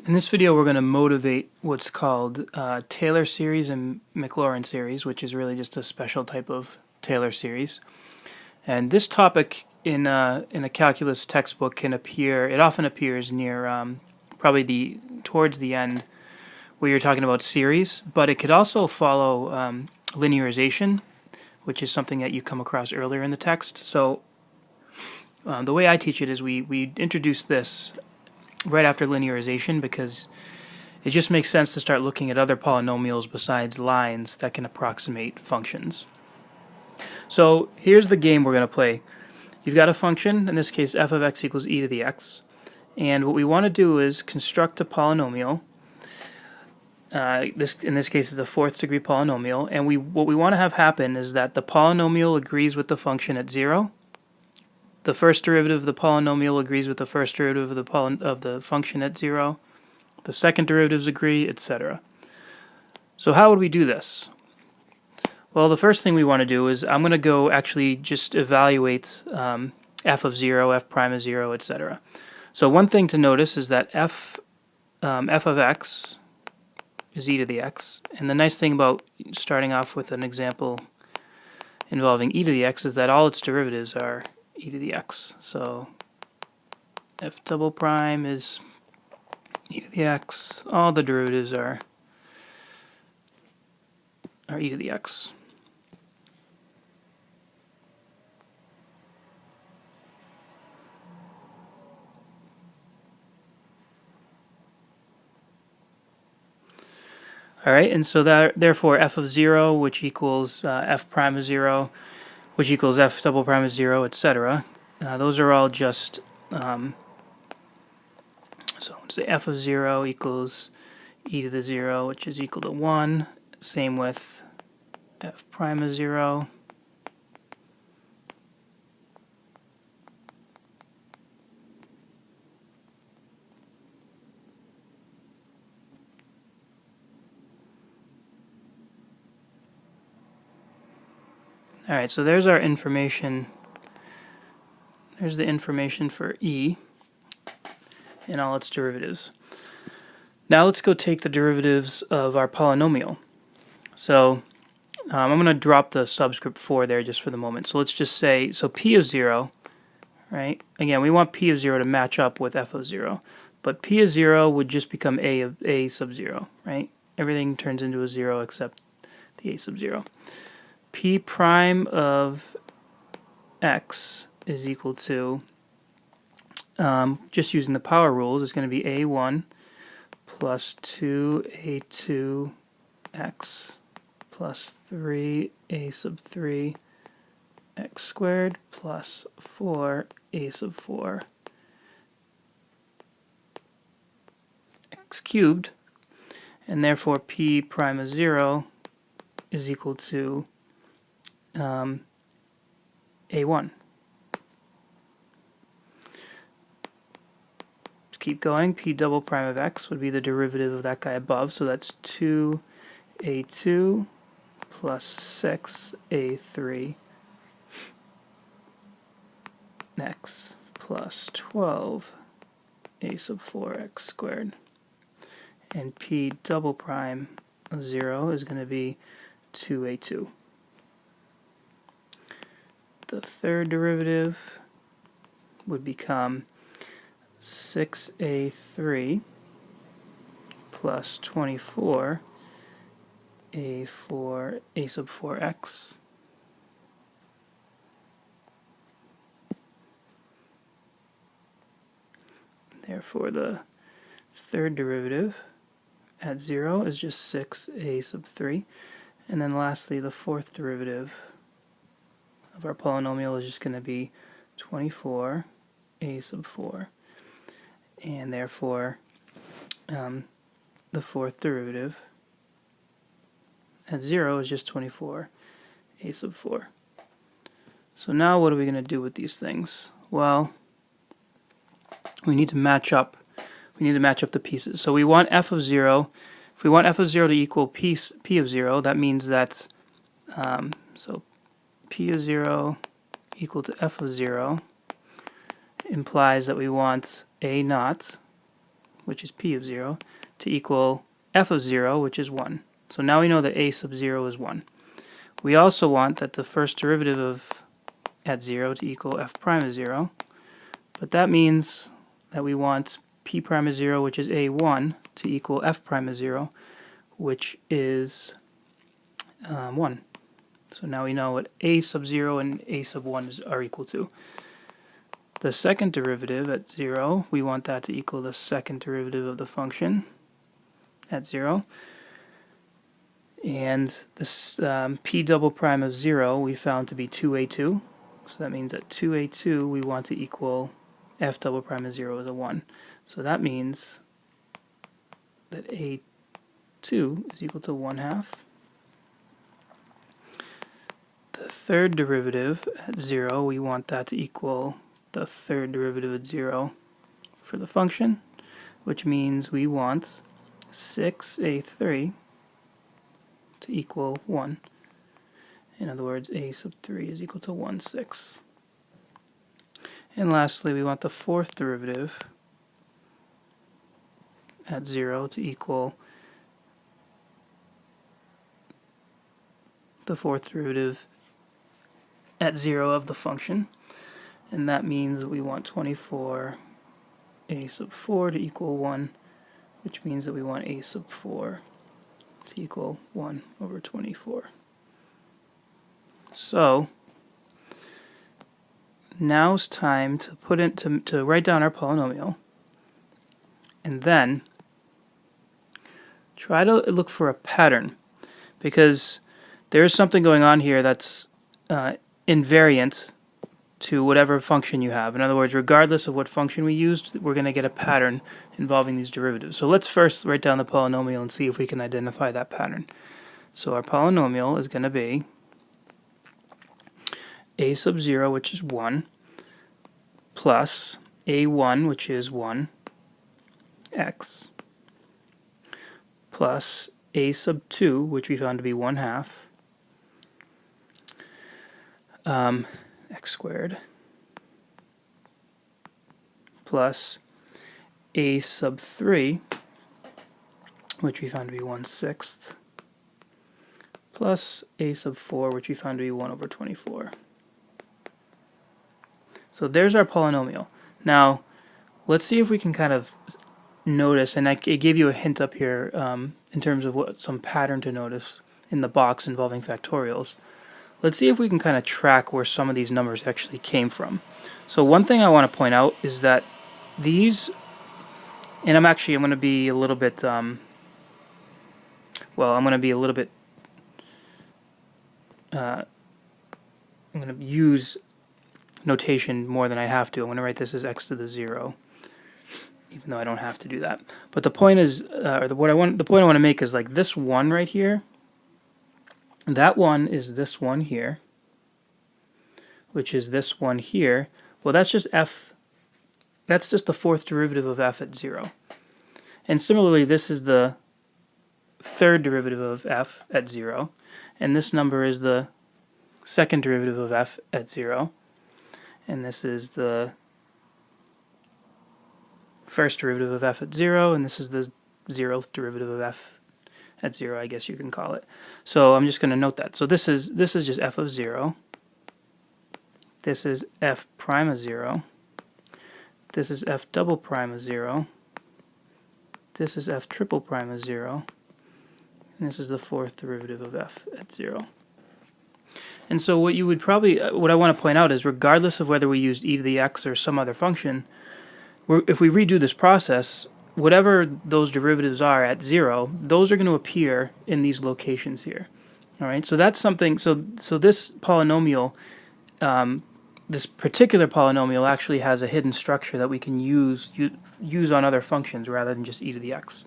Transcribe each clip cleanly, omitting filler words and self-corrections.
In this video, we're going to motivate what's called Taylor series and Maclaurin series, which is really just a special type of Taylor series. And this topic in a calculus textbook can appear. It often appears near probably towards the end where you're talking about series, but it could also follow linearization, which is something that you come across earlier in the text. So the way I teach it is we introduce this right after linearization because it just makes sense to start looking at other polynomials besides lines that can approximate functions. So here's the game we're going to play. You've got a function, in this case f of x equals e to the x, and what we want to do is construct a polynomial. In this case is a fourth degree polynomial, and what we want to have happen is that the polynomial agrees with the function at 0. The first derivative of the polynomial agrees with the first derivative of the function at 0. The second derivatives agree, etc. So how would we do this? Well, the first thing we want to do is I'm going to go actually just evaluate f of 0, f prime of 0, etc. So one thing to notice is that f of x is e to the x. And the nice thing about starting off with an example involving e to the x is that all its derivatives are e to the x. So f double prime is e to the x. All the derivatives are e to the x. All right, and so therefore f of 0, which equals f prime of 0, which equals f double prime of 0, etc. Those are all just, so say f of 0 equals e to the 0, which is equal to 1. Same with f prime of 0. All right, so there's our information. There's the information for e and all its derivatives. Now let's go take the derivatives of our polynomial. So I'm going to drop the subscript 4 there just for the moment. So let's just say, so p of 0, right? Again, we want p of 0 to match up with f of 0. But p of 0 would just become a sub 0, right? Everything turns into a 0 except the a sub 0. P prime of x is equal to, just using the power rules, is going to be a1 plus 2a2x plus 3a sub 3 x squared plus 4a sub 4 x cubed, and therefore p prime of 0 is equal to a1. Let's keep going. P double prime of x would be the derivative of that guy above, so that's 2a2 plus 6a3 x plus 12 a sub 4x squared. And p double prime of 0 is going to be 2a2. The third derivative would become 6a3 plus 24 a sub 4x therefore the third derivative at 0 is just 6a sub 3, and then lastly the fourth derivative of our polynomial is just going to be 24 a sub 4, and therefore the fourth derivative at 0 is just 24 a sub 4. So now what are we going to do with these things? Well, we need to match up the pieces. So we want f of 0. If we want f of 0 to equal p of 0, that means that so p of 0 equal to f of 0 implies that we want a naught, which is p of 0, to equal f of 0, which is 1. So now we know that a sub 0 is 1. We also want that the first derivative of at 0 to equal f prime of 0, but that means that we want p prime of 0, which is a1, to equal f prime of 0, which is 1. So now we know what a sub 0 and a sub 1 are equal to. The second derivative at 0, we want that to equal the second derivative of the function at 0. And this p double prime of 0 we found to be 2a2. So that means at 2a2 we want to equal f double prime of 0 is a 1. So that means that a2 is equal to 1/2. The third derivative at 0, we want that to equal the third derivative at 0 for the function, which means we want 6a3 to equal 1. In other words, a sub 3 is equal to 1/6. And lastly, we want the fourth derivative at 0 to equal the fourth derivative at 0 of the function. And that means we want 24 a sub 4 to equal 1, which means that we want a sub 4 to equal 1 over 24. So now's time to put in to write down our polynomial, and then try to look for a pattern, because there's something going on here that's invariant to whatever function you have. In other words, regardless of what function we used, we're going to get a pattern involving these derivatives. So let's first write down the polynomial and see if we can identify that pattern. So our polynomial is going to be a sub 0, which is 1, plus a1, which is 1, x, plus a sub 2, which we found to be 1/2, x squared, plus a sub 3, which we found to be 1/6, plus a sub 4, which we found to be 1 over 24. So there's our polynomial. Now, let's see if we can kind of notice, and I gave you a hint up here in terms of what some pattern to notice in the box involving factorials. Let's see if we can kind of track where some of these numbers actually came from. So one thing I want to point out is that these, and I'm going to be a little bit, I'm going to use notation more than I have to. I'm going to write this as x to the 0, even though I don't have to do that. But the point is, the point I want to make is like this 1 right here. That 1 is this 1 here, which is this 1 here. Well, that's just f. That's just the fourth derivative of f at 0. And similarly, this is the third derivative of f at 0, and this number is the second derivative of f at 0, and this is the first derivative of f at 0, and this is the 0th derivative of f at 0, I guess you can call it. So I'm just going to note that. So this is just f of 0. This is f prime of 0. This is f double prime of 0. This is f triple prime of 0. And this is the fourth derivative of f at 0. And so what you would probably, what I want to point out is, regardless of whether we used e to the x or some other function, if we redo this process, whatever those derivatives are at 0, those are going to appear in these locations here. All right, so that's something. So this polynomial, this particular polynomial, actually has a hidden structure that we can use on other functions rather than just e to the x.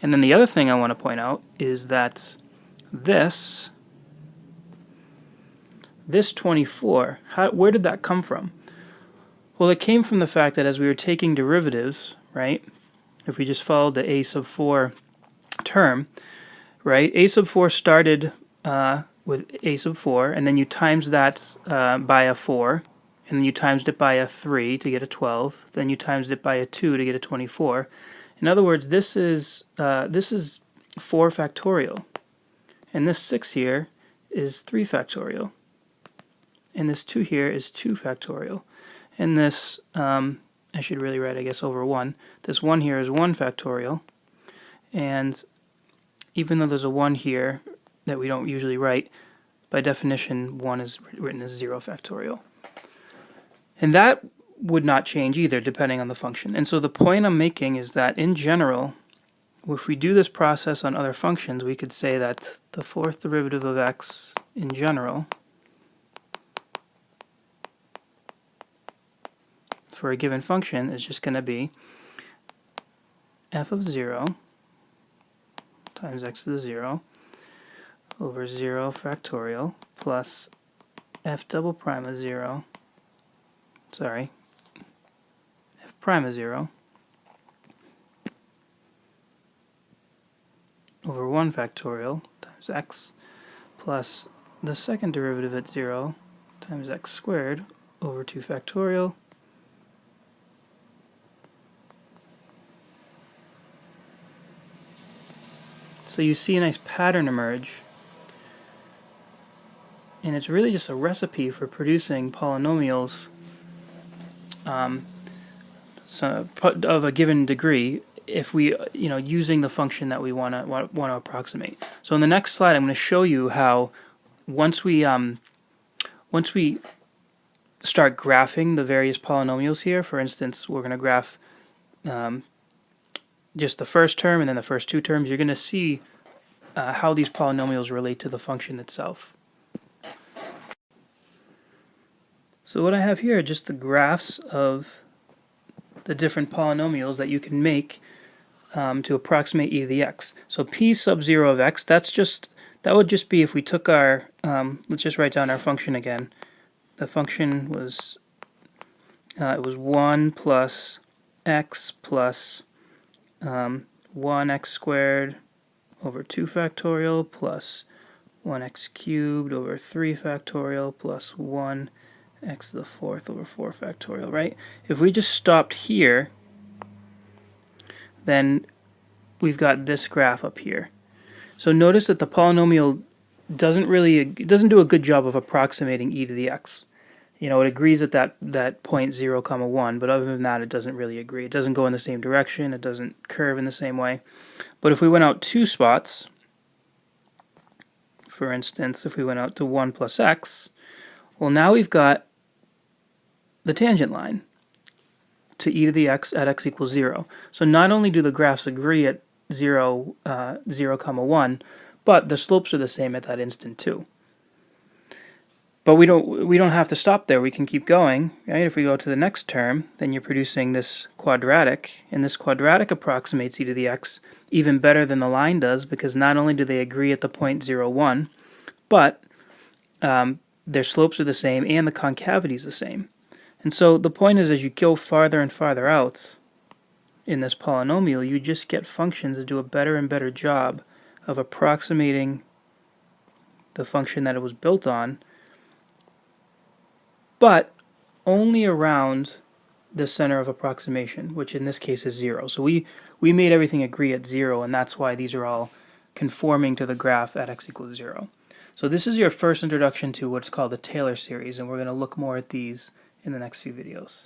And then the other thing I want to point out is that this 24, where did that come from? Well, it came from the fact that as we were taking derivatives, right, if we just followed the a sub 4 term, right, a sub 4 started with a sub 4, and then you times that by a 4, and then you times it by a 3 to get a 12, then you times it by a 2 to get a 24, In other words, this is 4 factorial, and this 6 here is 3 factorial, and this 2 here is 2 factorial, and this, I should really write, I guess, over 1. This 1 here is 1 factorial, and even though there's a 1 here that we don't usually write, by definition 1 is written as 0 factorial. And that would not change either depending on the function. And so the point I'm making is that in general, if we do this process on other functions, we could say that the fourth derivative of x in general for a given function is just going to be f of 0 times x to the 0 over 0 factorial plus f double prime of 0, f prime of 0 over 1 factorial times x plus the second derivative at 0 times x squared over 2 factorial So you see a nice pattern emerge, and it's really just a recipe for producing polynomials of a given degree if we, using the function that we want to approximate. So in the next slide, I'm going to show you how once we start graphing the various polynomials here, for instance, we're going to graph just the first term and then the first 2 terms, you're going to see how these polynomials relate to the function itself. So what I have here are just the graphs of the different polynomials that you can make to approximate e to the x. So p sub 0 of x, that would just be if we took our, let's just write down our function again. The function was, it was 1 plus x plus 1x squared over 2 factorial plus 1x cubed over 3 factorial plus 1x to the 4th over 4 factorial, right? If we just stopped here, then we've got this graph up here. So notice that the polynomial doesn't do a good job of approximating e to the x. It agrees at that point 0, 1, but other than that, it doesn't really agree. It doesn't go in the same direction. It doesn't curve in the same way. But if we went out 2 spots, for instance, if we went out to 1 plus x, well, now we've got the tangent line to e to the x at x equals 0. So not only do the graphs agree at 0, 1, but the slopes are the same at that instant too. But we don't have to stop there. We can keep going, right? If we go to the next term, then you're producing this quadratic, and this quadratic approximates e to the x even better than the line does, because not only do they agree at the point 0, 1, but their slopes are the same and the concavity is the same. And so the point is, as you go farther and farther out in this polynomial, you just get functions that do a better and better job of approximating the function that it was built on, but only around the center of approximation, which in this case is 0. So we made everything agree at 0, and that's why these are all conforming to the graph at x equals 0. So this is your first introduction to what's called the Taylor series, and we're going to look more at these in the next few videos.